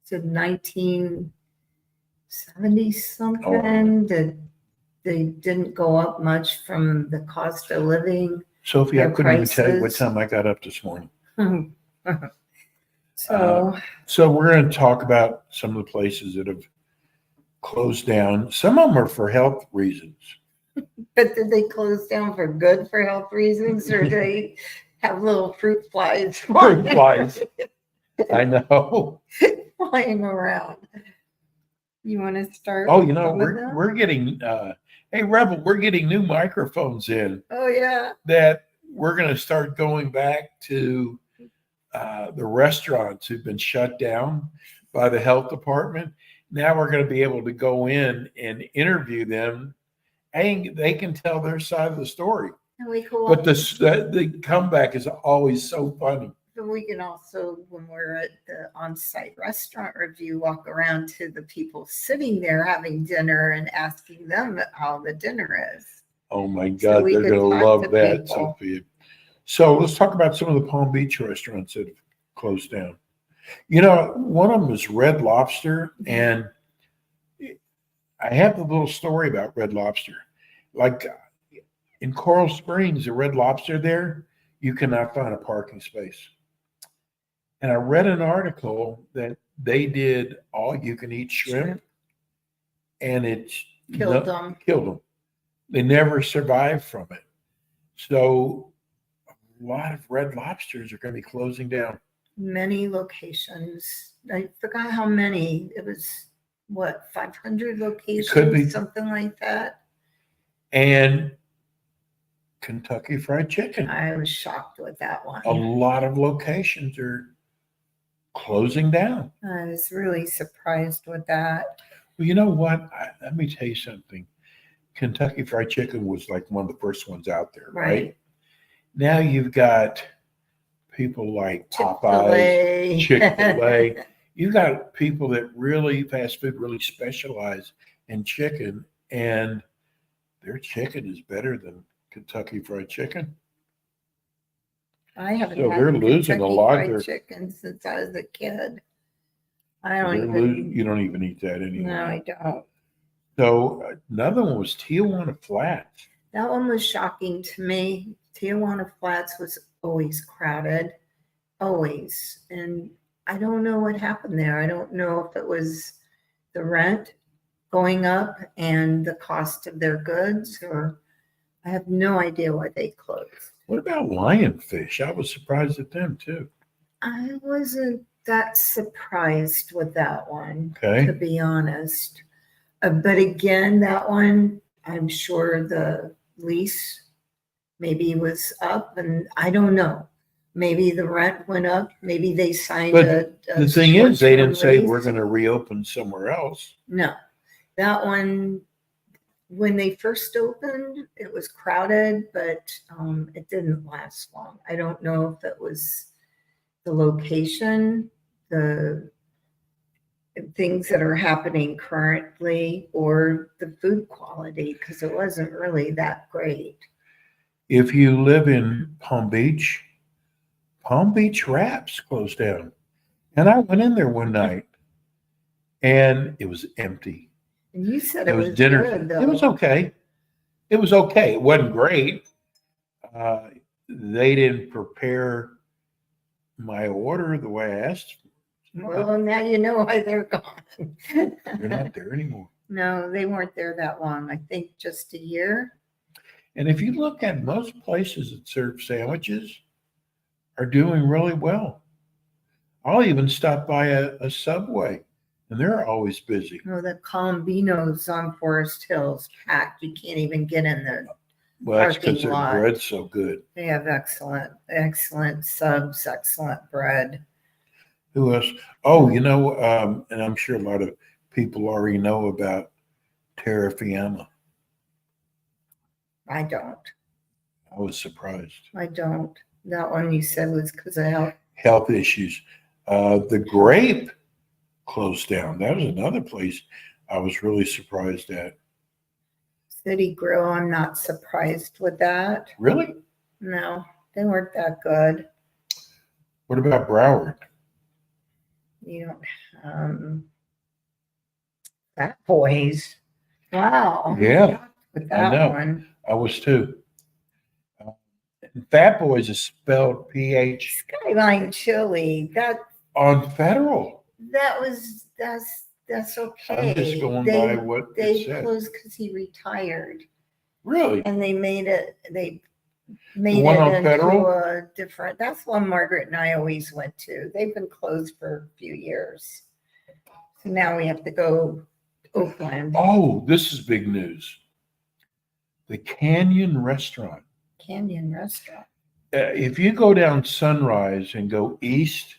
[SPEAKER 3] 1970 something, that they didn't go up much from the cost of living.
[SPEAKER 4] Sophie, I
[SPEAKER 3] Their
[SPEAKER 4] couldn't even tell you what
[SPEAKER 3] prices.
[SPEAKER 4] time I got up this morning.
[SPEAKER 3] So
[SPEAKER 4] So we're going to talk about some of the places that have closed down. Some of them are for health reasons.
[SPEAKER 3] but did they close down for good for health reasons, or do they have little fruit flies
[SPEAKER 4] Fruit flies. I know.
[SPEAKER 3] flying around? You want to start?
[SPEAKER 4] Oh,
[SPEAKER 3] with some of them?
[SPEAKER 4] we're getting, hey, Rebel, we're getting new microphones in
[SPEAKER 3] Oh yeah.
[SPEAKER 4] that we're going to start going back to the restaurants who've been shut down by the health department. Now we're going to be able to go in and interview them, and they can tell their side of the story.
[SPEAKER 3] And we can
[SPEAKER 4] But the comeback is always so funny.
[SPEAKER 3] we can also, when we're at the on-site restaurant review, walk around to the people sitting there having dinner and asking them how the dinner is.
[SPEAKER 4] Oh my
[SPEAKER 3] So
[SPEAKER 4] God,
[SPEAKER 3] we
[SPEAKER 4] they're
[SPEAKER 3] could
[SPEAKER 4] going to
[SPEAKER 3] talk
[SPEAKER 4] love
[SPEAKER 3] to
[SPEAKER 4] that,
[SPEAKER 3] people.
[SPEAKER 4] Sophia. So let's talk about some of the Palm Beach restaurants that have closed down. One of them is Red Lobster, and I have a little story about Red Lobster. Like in Coral Springs, the Red Lobster there, you cannot find a parking space. And I read an article that they did all you can eat shrimp. and it's
[SPEAKER 3] Killed them.
[SPEAKER 4] Killed them. They never survived from it. So a lot of Red Lobsters are going to be closing down.
[SPEAKER 3] Many locations. I forgot how many. It was what, 500 locations,
[SPEAKER 4] could be.
[SPEAKER 3] something like that.
[SPEAKER 4] And Kentucky Fried Chicken.
[SPEAKER 3] I was shocked with that one.
[SPEAKER 4] A lot of locations are closing down.
[SPEAKER 3] I was really surprised with that.
[SPEAKER 4] Well, you know what? Let me tell you something. Kentucky Fried Chicken was like one of the first ones out there, right? Now you've got people like Popeyes, Chick-fil-A. You've got people that really, fast food, really specialize in chicken, and their chicken is better than Kentucky Fried Chicken.
[SPEAKER 3] I haven't
[SPEAKER 4] So
[SPEAKER 3] had
[SPEAKER 4] they're losing a lot of
[SPEAKER 3] Kentucky
[SPEAKER 4] their
[SPEAKER 3] Fried Chicken since I was a kid. I don't even.
[SPEAKER 4] You don't even eat that anymore.
[SPEAKER 3] No, I don't.
[SPEAKER 4] So another one was Tijuana Flats.
[SPEAKER 3] That one was shocking to me. Tijuana Flats was always crowded, always. And I don't know what happened there. I don't know if it was the rent going up and the cost of their goods, or I have no idea why they closed.
[SPEAKER 4] What about Lionfish? I was surprised at them too.
[SPEAKER 3] I wasn't that surprised with that one,
[SPEAKER 4] Okay.
[SPEAKER 3] to be honest. But again, that one, I'm sure the lease maybe was up, and I don't know. Maybe the rent went up. Maybe they signed
[SPEAKER 4] But
[SPEAKER 3] a
[SPEAKER 4] the thing is, they didn't say
[SPEAKER 3] lease.
[SPEAKER 4] we're going to reopen somewhere else.
[SPEAKER 3] No, that one, when they first opened, it was crowded, but it didn't last long. I don't know if it was the location, the things that are happening currently, or the food quality, because it wasn't really that great.
[SPEAKER 4] If you live in Palm Beach Wraps closed down. And I went in there one night and it was empty.
[SPEAKER 3] And you said it was
[SPEAKER 4] dinner.
[SPEAKER 3] good, though.
[SPEAKER 4] It was okay. It was okay. It wasn't great. They didn't prepare my order the way I asked.
[SPEAKER 3] Well, now you know why they're gone.
[SPEAKER 4] They're not there anymore.
[SPEAKER 3] No, they weren't there that long. I think just a year.
[SPEAKER 4] And if you look at most places that serve sandwiches are doing really well. I'll even stop by a Subway, and they're always busy.
[SPEAKER 3] Oh, the Colombinos on Forest Hills packed. You can't even get in there.
[SPEAKER 4] Well, that's because
[SPEAKER 3] Parking
[SPEAKER 4] their
[SPEAKER 3] lot.
[SPEAKER 4] bread's so good.
[SPEAKER 3] They have excellent subs, excellent bread.
[SPEAKER 4] Who else? Oh, you know, and I'm sure a lot of people already know about Terra Fiamma.
[SPEAKER 3] I don't.
[SPEAKER 4] I was surprised.
[SPEAKER 3] I don't. That one you said was because of health.
[SPEAKER 4] Health issues. The Grape closed down. That was another place I was really surprised at.
[SPEAKER 3] City Grill, I'm not surprised with that.
[SPEAKER 4] Really?
[SPEAKER 3] No, they weren't that good.
[SPEAKER 4] What about Broward?
[SPEAKER 3] You don't. Fat Boys. Wow.
[SPEAKER 4] Yeah,
[SPEAKER 3] With
[SPEAKER 4] I
[SPEAKER 3] that
[SPEAKER 4] know.
[SPEAKER 3] one.
[SPEAKER 4] I was too. Fat Boys is spelled PH
[SPEAKER 3] Skyline Chili. That
[SPEAKER 4] on Federal.
[SPEAKER 3] that's okay.
[SPEAKER 4] I'm just going by what
[SPEAKER 3] they
[SPEAKER 4] it said.
[SPEAKER 3] closed because he retired,
[SPEAKER 4] Really?
[SPEAKER 3] and they made it
[SPEAKER 4] one on
[SPEAKER 3] into
[SPEAKER 4] Federal?
[SPEAKER 3] a different. That's one Margaret and I always went to. They've been closed for a few years, so now we have to go to Oakland.
[SPEAKER 4] Oh, this is big news. The Canyon Restaurant.
[SPEAKER 3] Canyon Restaurant.
[SPEAKER 4] If you go down Sunrise and go east,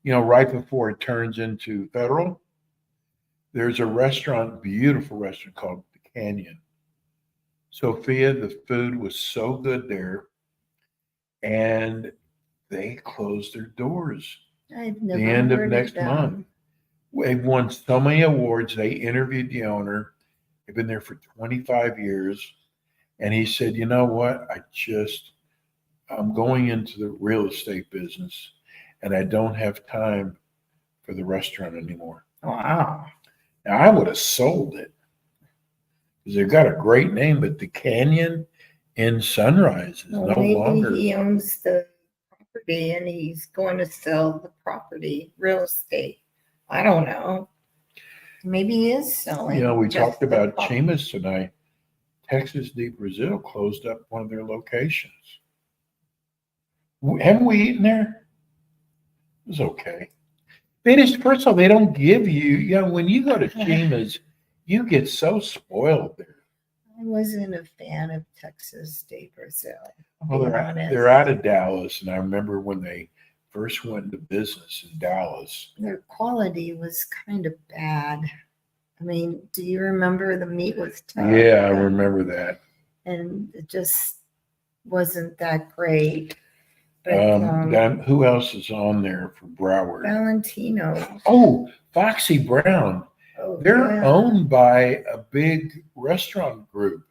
[SPEAKER 4] you know, right before it turns into Federal, there's a restaurant, beautiful restaurant called The Canyon. Sophia, the food was so good there, and they closed their doors
[SPEAKER 3] I've never
[SPEAKER 4] the end of
[SPEAKER 3] heard
[SPEAKER 4] next
[SPEAKER 3] them.
[SPEAKER 4] month. They've won so many awards. They interviewed the owner. They've been there for 25 years. And he said, you know what? I'm going into the real estate business and I don't have time for the restaurant anymore.
[SPEAKER 3] Wow.
[SPEAKER 4] Now, I would have sold it because they've got a great name, but the Canyon in Sunrise is
[SPEAKER 3] Well,
[SPEAKER 4] no
[SPEAKER 3] maybe
[SPEAKER 4] longer.
[SPEAKER 3] he owns the property and he's going to sell the property, real estate. I don't know. Maybe he is selling.
[SPEAKER 4] You know, we
[SPEAKER 3] just
[SPEAKER 4] talked
[SPEAKER 3] the
[SPEAKER 4] about
[SPEAKER 3] pop-
[SPEAKER 4] Chimas tonight. Texas de Brazil closed up one of their locations. Haven't we eaten there? It was okay. They just, first of all, they don't give you, you know, when you go to Chimas, you get so spoiled there.
[SPEAKER 3] I wasn't a fan of Texas de Brazil.
[SPEAKER 4] Well,
[SPEAKER 3] Being
[SPEAKER 4] they're
[SPEAKER 3] honest.
[SPEAKER 4] out of Dallas, and I remember when they first went into business in Dallas.
[SPEAKER 3] Their quality was kind of bad. I mean, do you remember the meat was terrible?
[SPEAKER 4] Yeah, I remember that.
[SPEAKER 3] And it just wasn't that great. But
[SPEAKER 4] Who else is on there for Broward?
[SPEAKER 3] Valentino.
[SPEAKER 4] Oh, Foxy Brown.
[SPEAKER 3] Oh,
[SPEAKER 4] They're
[SPEAKER 3] yeah.
[SPEAKER 4] owned by a big restaurant group.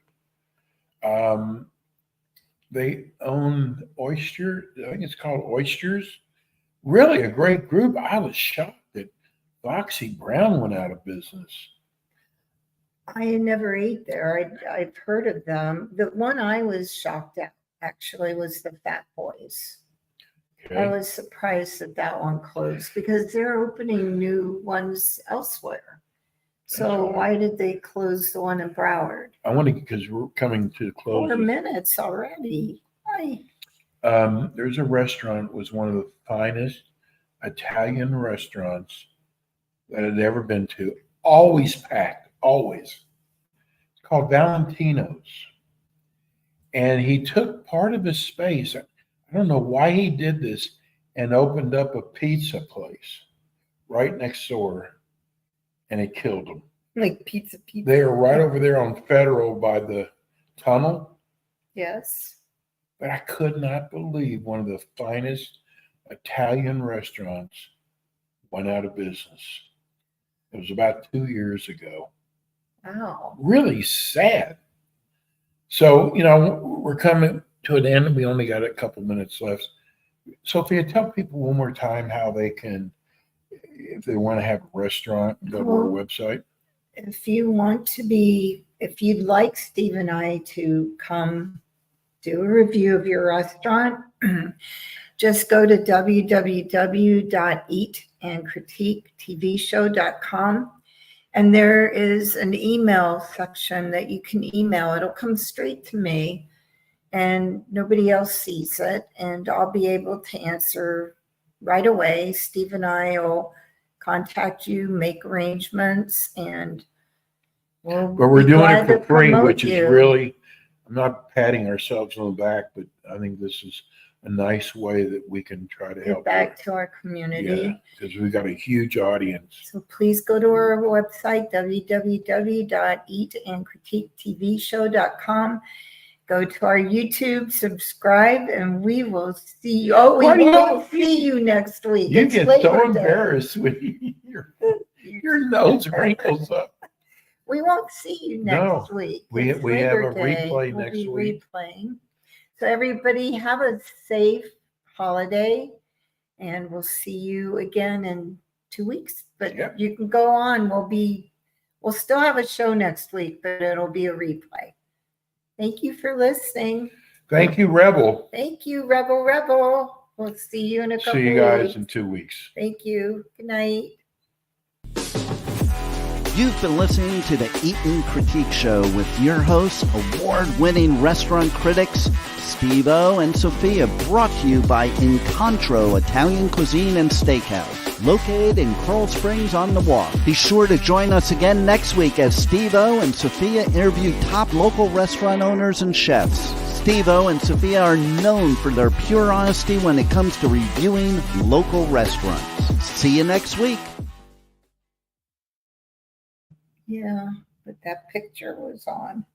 [SPEAKER 4] They own Oyster. I think it's called Oysters. Really a great group. I was shocked that Foxy Brown went out of business.
[SPEAKER 3] I never ate there. I've heard of them. The one I was shocked at actually was the Fat Boys.
[SPEAKER 4] Okay.
[SPEAKER 3] I was surprised that one closed because they're opening new ones elsewhere. So why did they close the one in Broward?
[SPEAKER 4] I want to, because we're coming to the close.
[SPEAKER 3] 4 minutes already. Hi.
[SPEAKER 4] There's a restaurant, was one of the finest Italian restaurants that I'd ever been to. Always packed, always. It's called Valentino's. And he took part of his space. I don't know why he did this, and opened up a pizza place right next door, and it killed them.
[SPEAKER 3] Like pizza.
[SPEAKER 4] They are right over there on Federal by the tunnel.
[SPEAKER 3] Yes.
[SPEAKER 4] But I could not believe one of the finest Italian restaurants went out of business. It was about 2 years ago.
[SPEAKER 3] Wow.
[SPEAKER 4] Really sad. So, you know, we're coming to an end. We only got a couple minutes left. Sophia, tell people one more time how they can, if they want to have a restaurant, go to our website.
[SPEAKER 3] If you'd like Steve and I to come do a review of your restaurant, just go to www.eatandcritiquetvshow.com. And there is an email section that you can email. It'll come straight to me and nobody else sees it. And I'll be able to answer right away. Steve and I will contact you, make arrangements, and
[SPEAKER 4] but we're doing it for free, which is really, I'm not patting ourselves on the back, but I think this is a nice way that we can try to help
[SPEAKER 3] back to our community.
[SPEAKER 4] Because we've got a huge audience.
[SPEAKER 3] So please go to our website, www.eatandcritiquetvshow.com. Go to our YouTube, subscribe, and we will see you. Oh, we won't see you next week.
[SPEAKER 4] You
[SPEAKER 3] It's
[SPEAKER 4] get
[SPEAKER 3] Labor
[SPEAKER 4] so
[SPEAKER 3] Day.
[SPEAKER 4] embarrassed when your nose wrinkles up.
[SPEAKER 3] We won't see you next week.
[SPEAKER 4] We
[SPEAKER 3] It's
[SPEAKER 4] have a
[SPEAKER 3] Labor Day.
[SPEAKER 4] replay
[SPEAKER 3] We'll
[SPEAKER 4] next
[SPEAKER 3] be
[SPEAKER 4] week.
[SPEAKER 3] replaying. So everybody have a safe holiday, and we'll see you again in 2 weeks. But you can go on. We'll still have a show next week, but it'll be a replay. Thank you for listening.
[SPEAKER 4] Thank you, Rebel.
[SPEAKER 3] Thank you, Rebel. We'll see you in a couple
[SPEAKER 4] See you guys
[SPEAKER 3] weeks.
[SPEAKER 4] in 2 weeks.
[SPEAKER 3] Thank you. Good night.
[SPEAKER 2] You've been listening to the Eat and Critique Show with your hosts, award-winning restaurant critics, Steve-O and Sophia, brought to you by Incontro Italian Cuisine and Steakhouse, located in Coral Springs on the Walk. Be sure to join us again next week as Steve-O and Sophia interview top local restaurant owners and chefs. Steve-O and Sophia are known for their pure honesty when it comes to reviewing local restaurants. See you next week.
[SPEAKER 3] Yeah, but that picture was on.